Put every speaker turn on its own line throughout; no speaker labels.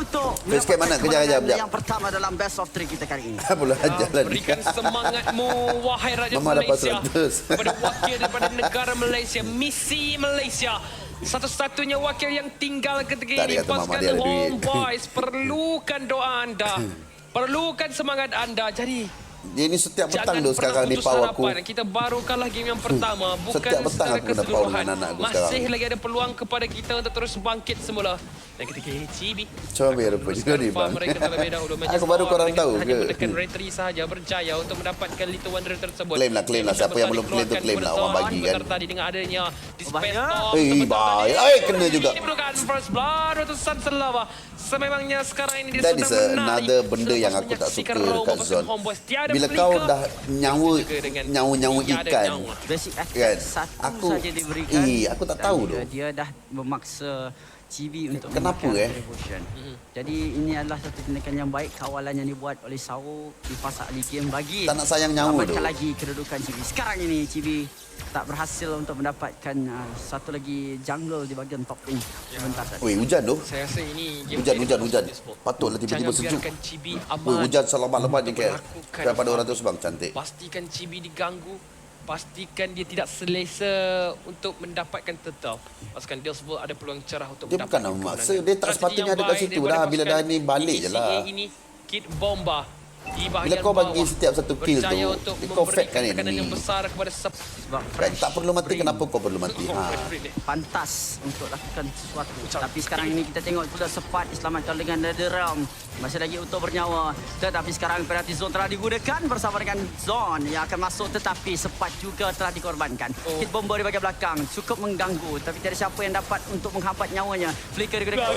untuk
Basecamp mana? Kejap.
yang pertama dalam best of 3 kita kali ini.
Boleh jalan.
Berikan semangatmu wahai rakyat
Mama dapat
Malaysia
100.
kepada wakil daripada negara Malaysia, misi Malaysia. Satu-satunya wakil yang tinggal ketika
Tak,
ini.
dia kata Mama
Pasukan
dia ada duit.
Homeboys perlukan doa anda. Perlukan semangat anda. Jadi
Dia ni setiap petang
jangan
tu
pernah
sekarang ni
putus
pau aku.
harapan. Kita baru kalah game yang pertama. Bukan
Setiap petang
secara
aku kena pau
keseluruhan.
dengan anak aku
Masih
sekarang.
lagi ada peluang kepada kita untuk terus bangkit semula. Dan ketika ini Cibi
Comel rupanya ni bang.
mereka terlebih dahulu.
Aku baru korang tahu
hanya
ke?
menekan retri saja berjaya untuk mendapatkan Little Wonder tersebut.
Claim lah. Siapa yang belum claim tu claim lah. Orang bagi kan.
Tadi dengan adanya
Bahaya.
Baik. Kena juga.
Diperlukan first blood untuk Sun Selava. Sememangnya sekarang ini dia
That is
sedang menari.
another benda yang
Selepas
aku tak
menyaksikan
suka
Raw
dekat
pasukan
Zon.
Homeboys. Tiada
Bila
pelika,
kau dah nyawa
tiada
ikan.
nyawa.
Basic attack
Kan?
satu
Aku-
saja diberikan.
aku tak
dan
tahu
dia,
tu.
dia dah memaksa Cibi untuk
Kenapa,
memberikan devotion. Jadi ini adalah satu tindakan yang baik kawalan yang dibuat oleh Sawo di fasa early game bagi
Tak nak sayang nyawa tu.
amankan lagi kedudukan Cibi. Sekarang ini Cibi tak berhasil untuk mendapatkan satu lagi jungle di bahagian top lane sebentar tadi.
Weh, hujan tu.
Saya rasa ini game
Hujan. Patutlah tiba-tiba
Jangan
sejuk.
biarkan Cibi
Weh,
aman.
hujan selamat-lemat je kayak
Melakukan
daripada orang tu
farming.
sebang cantik.
Pastikan Cibi diganggu. Pastikan dia tidak selesa untuk mendapatkan turtle. Pastikan Dillsville ada peluang cerah untuk
Dia bukan nak
mendapatkan
memaksa.
kemenangan.
Dia tak
Strategi
sepatutnya
yang
ada kat
baik
situ
daripada
dah. Bila dah
pasukan
ni balik je lah.
ECA ini, Kid Bomba di
Bila
bahagian
kau bagi
bawah
setiap satu kill
berjaya
tu,
untuk
kau fatkan
memberikan tekanan
enemy.
yang besar kepada
Sebab
Kan,
fresh,
tak perlu mati,
free,
kenapa kau perlu mati? Ha.
pantas untuk lakukan sesuatu. Tapi sekarang ini kita tengok pula Sepat diselamatkan dengan The Realm. Masih lagi utuh bernyawa. Tetapi sekarang penalti zone telah digunakan bersama dengan Zone yang akan masuk, tetapi Sepat juga telah dikorbankan. Hit bomber di bahagian belakang cukup mengganggu, tapi tiada siapa yang dapat untuk menghambat nyawanya. Flicker digunakan.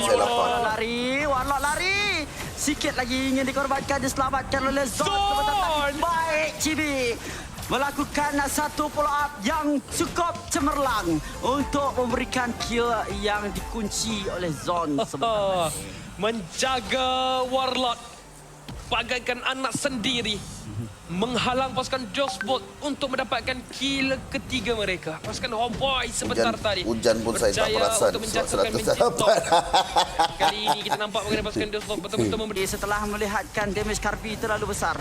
Warlock lari. Sikit lagi ingin dikorbankan, diselamatkan oleh Zone. Baik Cibi melakukan satu follow up yang cukup cemerlang untuk memberikan kill yang dikunci oleh Zone sebentar.
Menjaga Warlord bagaikan anak sendiri, menghalang pasukan Dustbolt untuk mendapatkan kill ketiga mereka. Pasukan Homeboy sebentar tadi
Hujan pun saya tak
berjaya
perasan.
untuk menjatuhkan
100
Magic
dapat.
Top. Kali ini kita nampak bagaimana pasukan Dustbolt betul-betul memberi.
Setelah melihatkan damage Karpi terlalu besar,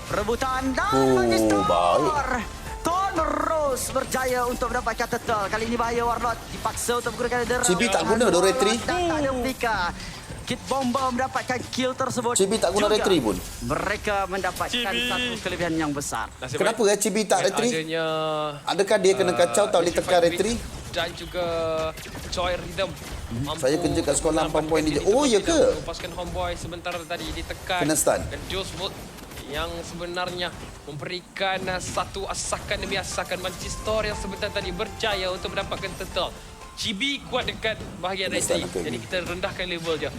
perebutan dan
Oh,
Magister
baik.
terus berjaya untuk mendapatkan turtle. Kali ini bahaya Warlord dipaksa untuk menggunakan The Realm.
Cibi tak guna do retri.
Tak ada Pika. Kit Bomba mendapatkan kill tersebut.
Cibi tak guna
Juga
retri pun.
Mereka mendapatkan satu kelebihan yang besar.
Nasib
Kenapa
baik
Cibi tak retri?
adanya
Adakah dia kena kacau tak boleh tekan retri?
dan juga Joy Rhythm.
Saya kerja kat sekolah 8 poin dia. Oh, ya ke?
Pasukan Homeboy sebentar tadi ditekan.
Kena stun.
Dan Dustbolt yang sebenarnya memberikan satu asakan demi asakan. Manchester yang sebentar tadi berjaya untuk mendapatkan turtle. Cibi kuat dekat bahagian
Kena
retri.
stun, okey.
Jadi kita rendahkan level je.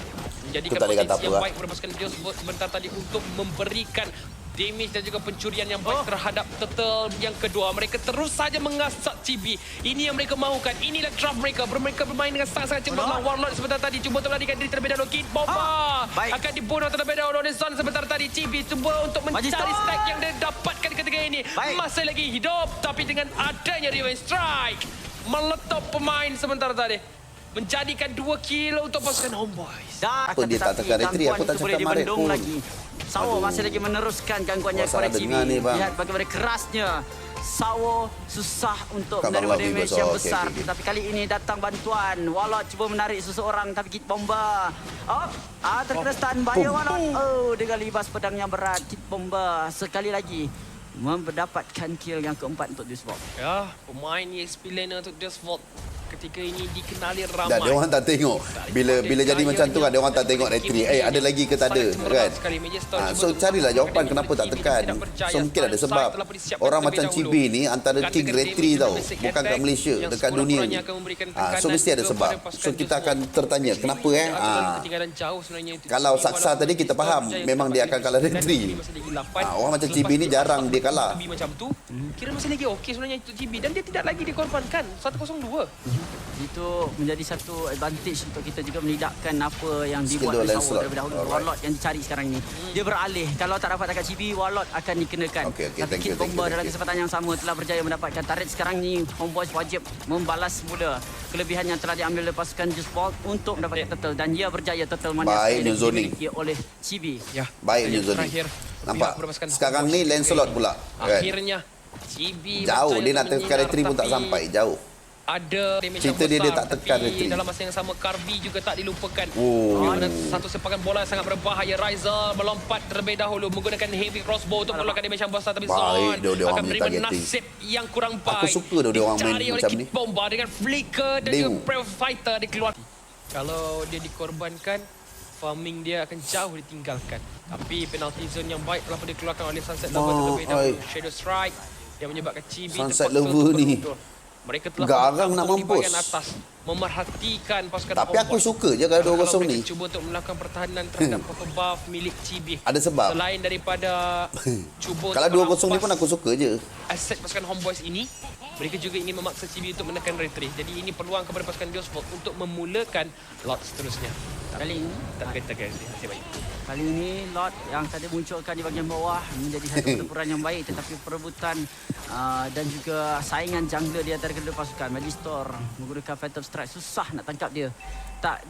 Menjadikan
Aku tak boleh kata
potensi
apa
yang
lah.
baik kepada pasukan Dustbolt sebentar tadi untuk memberikan damage dan juga pencurian yang baik terhadap turtle yang kedua. Mereka terus saja mengasak Cibi. Ini yang mereka mahukan. Inilah draft mereka. Mereka bermain dengan sangat-sangat cemerlang. Warlord sebentar tadi cuba untuk melarikan diri terlebih dahulu. Kid Bomba
baik.
akan dibunuh terlebih dahulu oleh Zon sebentar tadi. Cibi cuba untuk mencari
Magister.
stack yang dia dapatkan ketika ini.
Baik.
Masih lagi hidup, tapi dengan adanya revenge strike meletup pemain sebentar tadi. Menjadikan 2 kill untuk pasukan Homeboys.
Dah,
Apa dia tak tekan retri? Aku tak cakap Maret pun.
lagi. Sawo masih lagi meneruskan gangguannya
Wah,
kepada
salah
Cibi.
dengar ni, bang.
Lihat bagaimana kerasnya. Sawo susah untuk
Kat
menerima
bawah lobby
damage
bos.
yang
Oh,
besar.
okey.
Tapi kali ini datang bantuan. Warlord cuba menarik seseorang tapi Kit Bomba. Terkena stun. Bahaya Warlord. Dengan libas pedang yang berat. Kit Bomba sekali lagi mendapatkan kill yang keempat untuk Dustbolt.
Ya, pemain EXP laner untuk Dustbolt ketika ini dikenali ramai.
Dah, dia orang tak tengok. Bila jadi macam tu kan, dia orang tak tengok retri. Ada lagi ke tak ada, kan? So, carilah jawapan kenapa tak tekan. So, mungkin ada sebab. Orang macam Cibi ni antara king retri tau. Bukan kat Malaysia, dekat dunia ni. So, mesti ada sebab. So, kita akan tertanya, kenapa Kalau Saksa tadi kita faham, memang dia akan kalah retri. Orang macam Cibi ni jarang dia kalah.
Macam tu, kira masih lagi okey sebenarnya untuk Cibi dan dia tidak lagi dikorbankan 102.
Itu menjadi satu advantage untuk kita juga melidakkan apa yang dibuat
Skill
oleh
Lancelot.
Sawo daripada dahulu.
Alright.
Warlord yang dicari sekarang ni. Dia beralih. Kalau tak dapat dekat Chibi, Warlord akan dikenakan.
Okey,
Tapi
thank
Kid
you,
Bomber dalam
thank you.
kesempatan yang sama telah berjaya mendapatkan turret. Sekarang ni Homeboys wajib membalas semula kelebihan yang telah diambil oleh pasukan Just Bolt untuk mendapatkan turtle. Dan ia berjaya turtle manis
Baik,
yang
new zoning.
dimiliki oleh Chibi.
Ya.
Baik,
Yang
new zoning.
terakhir,
Nampak?
pihak berpasukan
Sekarang ni
Homeboys
Lancelot pula. Kan?
Akhirnya Chibi
Jauh
berjaya
dia nak
untuk
tekan retrieve pun tak
tapi
sampai. Jauh.
ada damage
Cerita
yang
dia
besar,
tak tekan
tapi
retrieve.
dalam masa yang sama Karvi juga tak dilupakan.
Oh.
Di mana satu sepakan bola yang sangat berbahaya. Raizal melompat terlebih dahulu menggunakan heavy crossbow untuk mengeluarkan damage yang besar, tapi
Baik,
Zon
dia orang
akan
punya
menerima
targeting.
nasib yang kurang baik.
suka dia orang main
Dicari oleh
macam
Kid
ni.
Bomba dengan flicker dan
Dew.
juga Brave Fighter dikeluarkan. Kalau dia dikorbankan, farming dia akan jauh ditinggalkan. Tapi penalty zone yang baik telah pun dikeluarkan oleh Sunset Lover terlebih dahulu. Shadow Strike yang menyebabkan Chibi
Sunset
terpaksa
Lover
untuk
ni.
berundur. Mereka telah
Garang nak
berkumpul di
mampus.
bahagian atas, memerhatikan pasukan
Tapi aku
Homeboys.
suka je kalau 2-0
Kalau
ni.
mereka cuba untuk melakukan pertahanan terhadap Purple Buff milik Chibi.
Ada sebab.
Selain daripada cuba
Kalau
untuk
2-0 ni pun
merampas
aku suka je.
aset pasukan Homeboys ini, mereka juga ingin memaksa Chibi untuk menekan retrieve. Jadi ini peluang kepada pasukan Diosford untuk memulakan lot seterusnya.
Kali ini
Tak kena hasil baik.
Kali ini Lord yang tadi munculkan di bahagian bawah menjadi satu pertempuran yang baik, tetapi perebutan dan juga saingan jungler di antara kedua pasukan. Magister menggunakan Phantom Strike, susah nak tangkap dia. Tak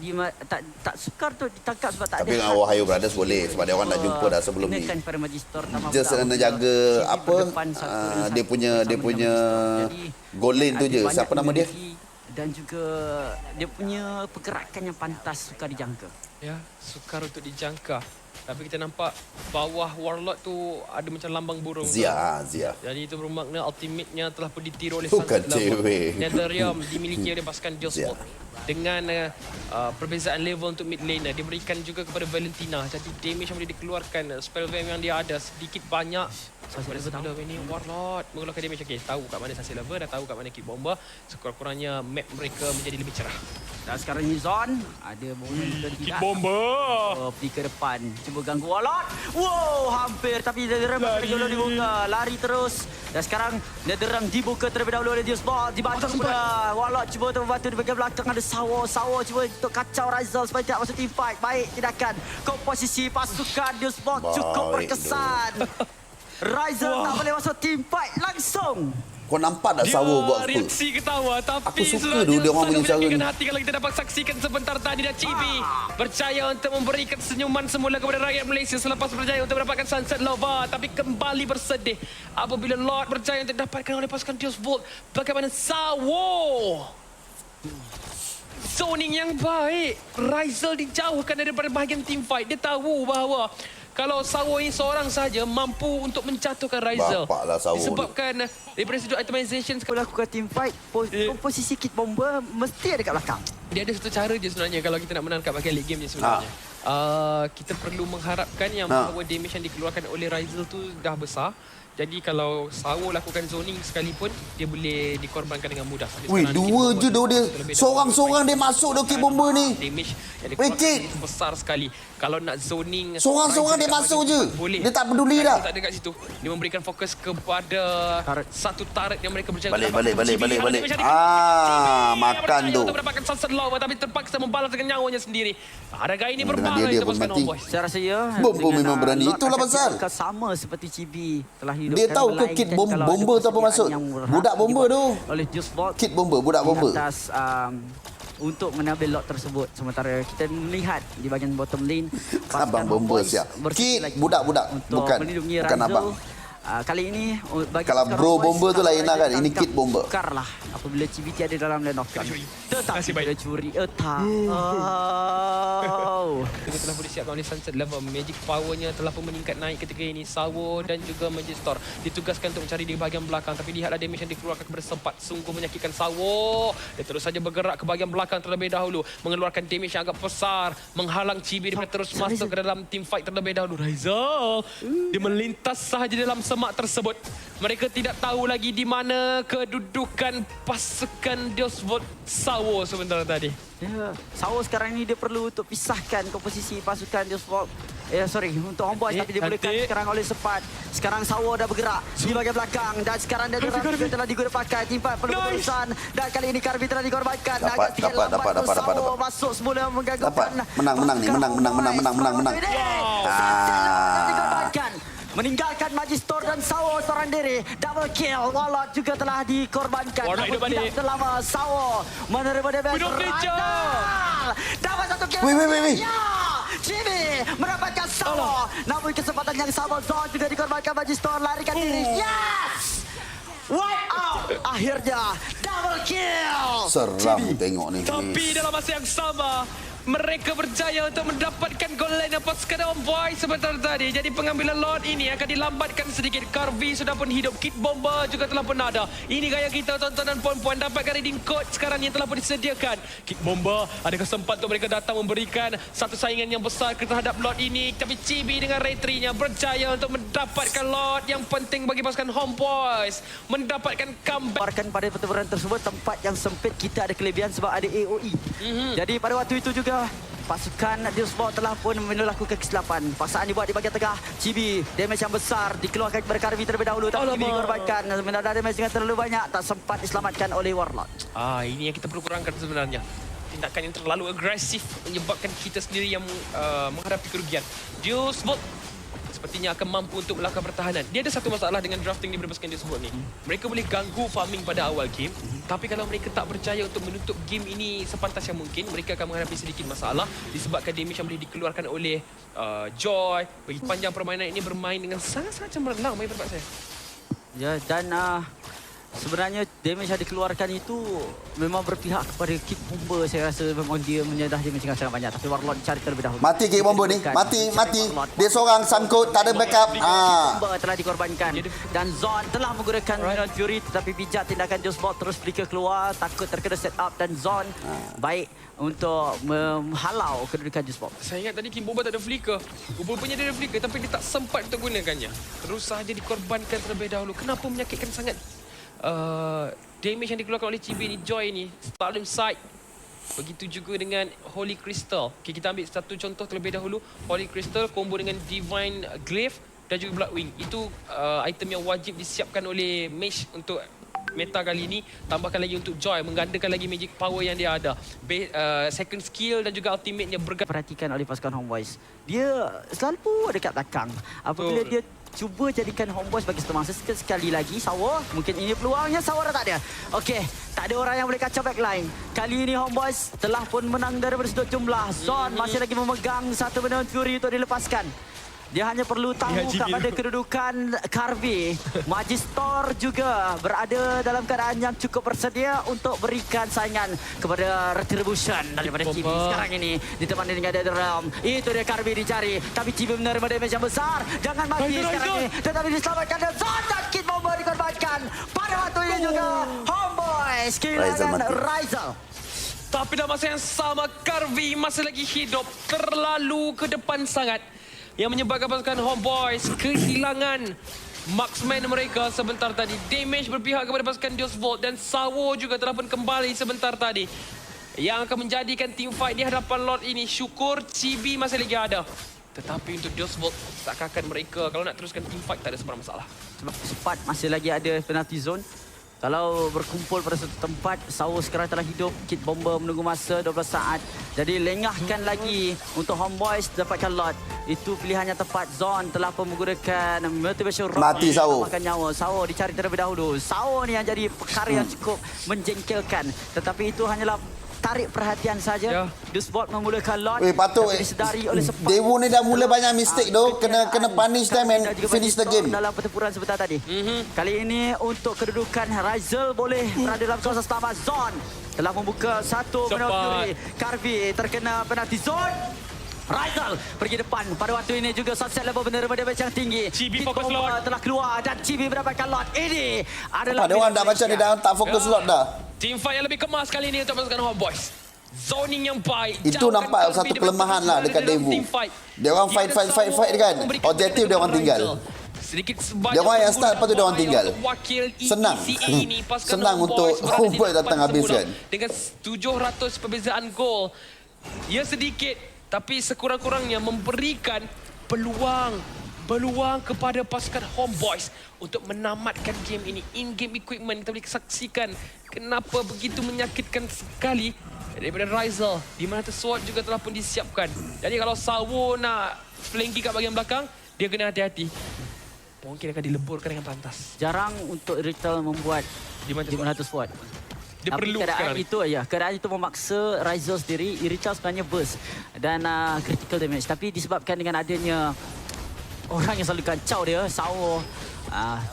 sukar tu ditangkap sebab tak
Tapi
ada.
dengan Ohio Brothers boleh sebab dia orang dah jumpa dah sebelum ni.
Kenakan pada Magister tambah
Just
pula
kena
apabila
jaga
Chibi
apa
berdepan satu dengan
dia
satu
punya
bersama dengan Magister. Jadi,
goal lane tu
ada
je.
banyak
Siapa nama dia?
ability dan juga dia punya pergerakan yang pantas sukar dijangka.
Ya, sukar untuk dijangka. Tapi kita nampak bawah Warlord tu ada macam lambang burung.
Zia.
Jadi itu bermakna ultimate-nya telah pun ditiru oleh
Bukan
Sunset Lover.
cewek.
Netherrealm dimiliki oleh pasukan Diosford. Dengan perbezaan level untuk mid laner, diberikan juga kepada Valentina. Jadi damage yang boleh dikeluarkan, spell vamp yang dia ada sedikit banyak. Pada sebelum ini Warlord mengeluarkan damage. Okay, tahu kat mana Sunset Lover, dah tahu kat mana Kid Bomber. Sekurang-kurangnya map mereka menjadi lebih cerah.
Dan sekarang ni Zon ada bonus dan tidak.
Bomber!
Pergi ke depan. Cuba ganggu Warlord. Wow, hampir. Tapi Netherrealm dulu dibuka. Lari terus. Dan sekarang Netherrealm dibuka terlebih dahulu oleh Diosball. Dibantu pula. Warlord cuba untuk membantu di bahagian belakang. Ada Sawo. Sawo cuba untuk kacau Raizal supaya tidak masuk team fight. Baik, tindakan. Komposisi pasukan Diosball cukup
Baik
berkesan. Raizal tak boleh masuk team fight langsung.
Kau nampak tak Sawo buat apa?
Reaksi ketawa, tapi
Aku suka
sebenarnya
dia orang punya
sangat
cara
menyakitkan
ni.
hati kalau kita dapat saksikan sebentar tadi dan Chibi berjaya untuk memberikan senyuman semula kepada rakyat Malaysia selepas berjaya untuk mendapatkan Sunset Lover, tapi kembali bersedih apabila Lord berjaya untuk didapatkan oleh pasukan Diosvolt. Bagaimana Sawo? Zoning yang baik. Raizal dijauhkan daripada bahagian team fight. Dia tahu bahawa kalau Sawo ini seorang saja mampu untuk menjatuhkan Raizal.
Bapaklah Sawo ni.
Disebabkan daripada sudut itemization
Kalau lakukan team fight, posisi Kid Bomber mesti ada kat belakang.
dia ada satu cara je sebenarnya kalau kita nak menang kat bahagian late game ni sebenarnya. Kita perlu mengharapkan yang bahawa damage yang dikeluarkan oleh Raizal tu dah besar. Jadi kalau Sawo lakukan zoning sekalipun, dia boleh dikorbankan dengan mudah. Tapi
Wih,
sekarang
dua
Kid
je
Bomber
dia.
terlebih dahulu
Seorang-seorang dia masuk dah Kid Bomber ni.
damage yang
Wicked.
dikeluarkan itu besar sekali. Kalau nak zoning
Seorang-seorang dia
Raizal
masuk
dekat
je.
bahagian, boleh.
Dia tak peduli
Raizal
dah.
tak ada kat situ. Dia memberikan fokus kepada satu turret yang mereka berjaya.
Balik.
Damage yang
Makan tu.
untuk mendapatkan Sunset Lover tapi terpaksa membalas dengan nyawanya sendiri. Harga ini
Dengan
berbahaya
dia
untuk
pun
pasukan
mati.
Homeboys.
Saya rasa ya.
Bomber
dengan,
memang berani.
Lord
Itulah
akan
pasal.
dibuka sama seperti Chibi telah hidupkan.
Dia tahu ke Kid Bomber tu apa maksud? Budak bomber tu.
Oleh Diosball
Kid Bomber, budak bomber.
atas untuk mengambil lot tersebut. Sementara kita melihat di bahagian bottom lane
Abang bomber siap. Kid budak-budak.
untuk
Bukan
melindungi
bukan
Raizal.
abang.
Kali ini bagi
Kalau
pasukan
bro
Homeboys,
bomber tu
kalau
lain lah kan.
Raizal
Ini
tangkap,
Kid Bomber.
Sukar lah apabila Chibi tiada dalam lane of game. Tetapi
Nasib baik.
bila curi tak.
Juga telah pun disiapkan oleh Sunset Lover. Magic powernya telah pun meningkat naik ketika ini. Sawo dan juga Magister ditugaskan untuk mencari di bahagian belakang. Tapi lihatlah damage yang dikeluarkan kepada sempat. Sungguh menyakitkan Sawo. Dia terus saja bergerak ke bahagian belakang terlebih dahulu. Mengeluarkan damage yang agak besar. Menghalang Chibi daripada terus masuk ke dalam team fight terlebih dahulu. Raizal. Dia melintas sahaja dalam semak tersebut. Mereka tidak tahu lagi di mana kedudukan pasukan Deosvold Sawo sebentar tadi.
Ya, Sawo sekarang ni dia perlu untuk pisahkan komposisi pasukan Deosvold. Untuk Homeboys, tapi dibolehkan sekarang oleh Sepat. Sekarang Sawo dah bergerak di bahagian belakang dan sekarang dia telah digunakan. Timpat perlu berurusan dan kali ini Karvi telah dikorbankan.
Dapat.
Sawo masuk semula mengganggukan.
Menang.
Dikorbankan. Meninggalkan Magister dan Sawo seorang diri. Double kill. Warlord juga telah dikorbankan.
Warlord hidup balik.
Selama Sawo menerima damage.
Hidup ninja.
Dapat satu kill.
Wih.
Ya! Jimmy mendapatkan Sawo. Namun kesempatan yang sama Zon juga dikorbankan. Magister larikan diri. Yes! Wipe out. Akhirnya double kill.
Seram tengok ni.
Tapi dalam masa yang sama, mereka berjaya untuk mendapatkan gol line pasukan Homeboys sebentar tadi. Jadi pengambilan Lord ini akan dilambatkan sedikit. Karvi sudah pun hidup. Kit Bomber juga telah pun ada. Ini gaya kita tonton dan puan-puan. Dapatkan reading code sekarang yang telah pun disediakan. Kit Bomber ada kesempatan untuk mereka datang memberikan satu saingan yang besar terhadap Lord ini. Tapi Chibi dengan Ray 3-nya berjaya untuk mendapatkan Lord yang penting bagi pasukan Homeboys. Mendapatkan comeback.
Pada pertempuran tersebut, tempat yang sempit kita ada kelebihan sebab ada AOE. Jadi pada waktu itu juga pasukan Deosvold telah pun melakukan kesilapan. Paksaan dibuat di bahagian tengah. Chibi, damage yang besar dikeluarkan kepada Karvi terlebih dahulu. Tapi Chibi dikorbankan. Mendadak damage yang terlalu banyak. Tak sempat diselamatkan oleh Warlord.
Ini yang kita perlu kurangkan sebenarnya. Tindakan yang terlalu agresif menyebabkan kita sendiri yang menghadapi kerugian. Deosvold sepertinya akan mampu untuk melakukan pertahanan. Dia ada satu masalah dengan drafting di pasukan Deosvold ni. Mereka boleh ganggu farming pada awal game. Tapi kalau mereka tak berjaya untuk menutup game ini sepantas yang mungkin, mereka akan menghadapi sedikit masalah disebabkan damage yang boleh dikeluarkan oleh Joy. Bagi panjang permainan ini bermain dengan sangat-sangat cemerlang bagi pendapat saya.
Ya, dan sebenarnya damage yang dikeluarkan itu memang berpihak kepada Kit Bomber. Saya rasa memang dia menyedah damage yang sangat banyak. Tapi Warlord cari terlebih dahulu.
Mati Kit Bomber ni. Mati. Dia seorang sangkut, tak ada backup.
Bomber telah dikorbankan. Dan Zon telah menggunakan Minon Fury, tetapi bijak tindakan Deosvold terus flicker keluar. Takut terkena set up dan Zon baik untuk menghalau kedudukan Deosvold.
Saya ingat tadi Kim Bomba tak ada flicker. Rupanya dia ada flicker tapi dia tak sempat untuk gunakannya. Terus sahaja dikorbankan terlebih dahulu. Kenapa menyakitkan sangat? Damage yang dikeluarkan oleh Chibi ni, Joy ni, Stalin Sight. Begitu juga dengan Holy Crystal. Okay, kita ambil satu contoh terlebih dahulu. Holy Crystal combo dengan Divine Glaive dan juga Bloodwing. Itu item yang wajib disiapkan oleh Mage untuk meta kali ini. Tambahkan lagi untuk Joy, menggandakan lagi magic power yang dia ada. Second skill dan juga ultimate-nya
perhatikan oleh pasukan Homeboys. Dia selalu dekat belakang. Apabila dia cuba jadikan Homeboys bagi semasa sekali lagi. Sawo, mungkin ini peluangnya. Sawo dah tak ada. Okey, tak ada orang yang boleh kacau backline. Kali ini Homeboys telah pun menang daripada sudut jumlah. Zon masih lagi memegang satu Minon Fury untuk dilepaskan. Dia hanya perlu tahu kepada kedudukan Karvi. Magister juga berada dalam keadaan yang cukup bersedia untuk berikan saingan kepada Retribution daripada Chibi. Sekarang ini ditemani dengan Dead Realm. Itu dia Karvi dicari. Tapi Chibi menerima damage yang besar. Jangan mati sekarang ini. Tetapi diselamatkan dan Zon dan Kit Bomber dikorbankan. Pada waktu ini juga Homeboys kehilangan Rizal.
Tapi dalam masa yang sama, Karvi masih lagi hidup. Terlalu ke depan sangat. Yang menyebabkan pasukan Homeboys kehilangan marksman mereka sebentar tadi. Damage berpihak kepada pasukan Deosvold dan Sawo juga telah pun kembali sebentar tadi. Yang akan menjadikan team fight di hadapan Lord ini. Syukur Chibi masih lagi ada. Tetapi untuk Deosvold, seakan-akan mereka kalau nak teruskan team fight tak ada sebarang masalah.
Sebab Sepat masih lagi ada penalty zone. Kalau berkumpul pada satu tempat, Sawo sekarang telah hidup. Kit Bomber menunggu masa 12 saat. Jadi lengahkan lagi untuk Homeboys dapatkan Lord. Itu pilihan yang tepat. Zon telah pun menggunakan Motivation Rock.
Mati Sawo.
Makan nyawa. Sawo dicari terlebih dahulu. Sawo ni yang jadi perkara yang cukup menjengkelkan. Tetapi itu hanyalah tarik perhatian saja. Deosvold memulakan Lord.
Patut
disedari oleh Sepat.
Dewu ni dah mula banyak mistake tu. Kena punish them and finish the game.
Dalam pertempuran sebentar tadi. Kali ini untuk kedudukan Rizal boleh berada dalam kawasan selamat. Zon telah membuka satu Minon Fury. Karvi terkena penalti zone. Rizal pergi depan. Pada waktu ini juga sunset level menerima damage yang tinggi.
Chibi
Kit
fokus
Bomber
Lord.
telah keluar dan Chibi mendapatkan Lord. Ini adalah
Ada orang dah baca dia dah tak fokus Lord dah.
Team fight yang lebih kemas kali ini untuk pasukan Homeboys. Zoning yang baik.
Itu nampak satu kelemahan lah dekat Dewu. Dia orang fight kan. Objektif dia orang tinggal.
sedikit sebanyak
Dia orang yang start, lepas tu dia orang
bahaya
tinggal.
untuk wakil
Senang.
ECA ini. Pasukan
Senang untuk
berada di
Homeboys
depan
datang habiskan.
semula dengan 700 perbezaan gol. Ya sedikit, tapi sekurang-kurangnya memberikan peluang kepada pasukan Homeboys untuk menamatkan game ini. In-game equipment kita boleh saksikan kenapa begitu menyakitkan sekali daripada Rizal, di mana SWAT juga telah pun disiapkan. Jadi kalau Sawo nak flanking kat bahagian belakang, dia kena hati-hati. Mungkin akan dileburkan dengan pantas.
Jarang untuk Retail membuat 500 watt.
Dia
Tapi
perlu
keadaan
sekarang ni.
itu keadaan itu memaksa Rizal sendiri. Retail sebenarnya burst dan critical damage. Tapi disebabkan dengan adanya orang yang selalu kacau dia, Sawo,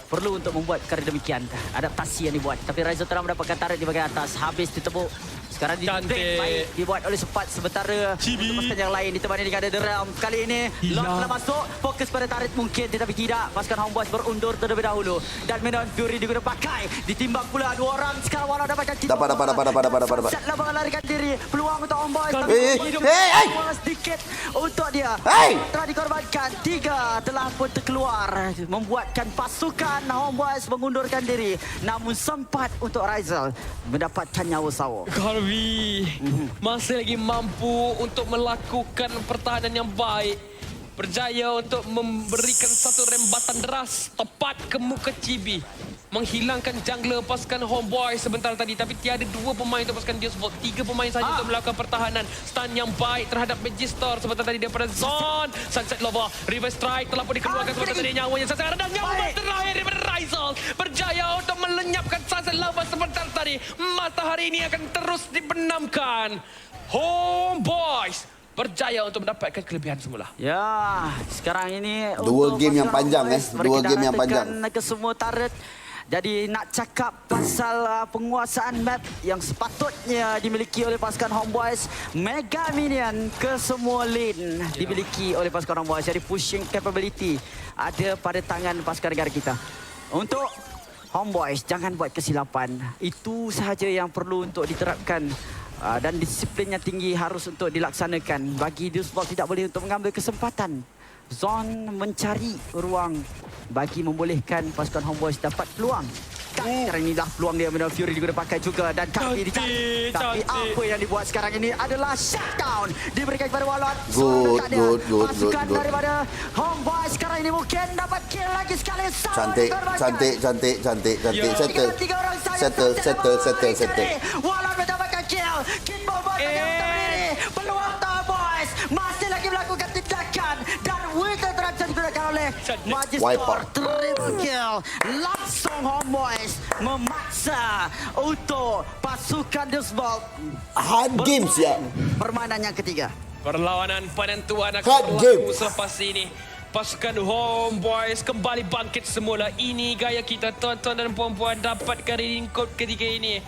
perlu untuk membuat perkara demikian. Adaptasi yang dibuat. Tapi Rizal telah mendapatkan tarik di bahagian atas. Habis ditebuk. Sekarang baik dibuat oleh Sepat, sementara untuk pasukan yang lain ditemani dengan The Realm. Kali ini Lord telah masuk, fokus pada tarik mungkin, tetapi tidak. Pasukan Homeboys berundur terlebih dahulu dan Menon Fury digunakan pakai. Ditimbang pula dua orang sekarang, walau dapatkan kita.
Dapat.
Setlah melarikan diri. Peluang untuk Homeboys.
Hey.
Sedikit untuk dia.
Hey.
Telah dikorbankan. 3 telah pun terkeluar, membuatkan pasukan Homeboys mengundurkan diri. Namun sempat untuk Rizal mendapatkan nyawa Sawo.
Harvey masih lagi mampu untuk melakukan pertahanan yang baik. Berjaya untuk memberikan satu rembatan deras tepat ke muka Chibi. Menghilangkan jungler pasukan Homeboy sebentar tadi. Tapi tiada 2 pemain untuk pasukan Deus Vault. 3 pemain saja untuk melakukan pertahanan. Stun yang baik terhadap Magister sebentar tadi daripada Zon. Sunset Lover, Reverse Strike telah pun dikeluarkan sebentar tadi nyawanya. Sangat rendah nyawa terakhir daripada Rizal. Berjaya untuk melenyapkan Sunset Lover sebentar tadi. Matahari ini akan terus dibenamkan. Homeboys berjaya untuk mendapatkan kelebihan semula.
Ya, sekarang ini
Dua
untuk
game yang
pasukan
panjang,
Homeboys,
Dua
mereka
game
dah
yang panjang.
tekan ke semua turret. Jadi nak cakap pasal penguasaan map yang sepatutnya dimiliki oleh pasukan Homeboys, Mega Minion ke semua lane dimiliki oleh pasukan Homeboys. Jadi pushing capability ada pada tangan pasukan negara kita. Untuk Homeboys, jangan buat kesilapan. Itu sahaja yang perlu untuk diterapkan. Dan disiplin yang tinggi harus untuk dilaksanakan. Bagi Deus Vault tidak boleh untuk mengambil kesempatan. Zon mencari ruang bagi membolehkan pasukan Homeboys dapat peluang. Sekarang inilah peluang dia. Menon Fury juga pakai juga dan kaki dicari. Tapi apa yang dibuat sekarang ini adalah shutdown. Diberikan kepada Walot.
Good.
Pasukan daripada Homeboys sekarang ini mungkin dapat kill lagi sekali.
Cantik. Settle.
Walot mendapatkan kill. Kimbo Boys akan berdiri. Peluang Homeboys masih lagi melakukan tindakan dan Winter Trap digunakan oleh Magister. Triple kill. Langsung Homeboys memaksa untuk pasukan Deus Vault.
Hard games ya.
Permainan yang ketiga.
Perlawanan penentuan akan
Hard
berlaku
game.
selepas ini. Pasukan Homeboys kembali bangkit semula. Ini gaya kita, tuan-tuan dan puan-puan, dapatkan reading code ketiga ini.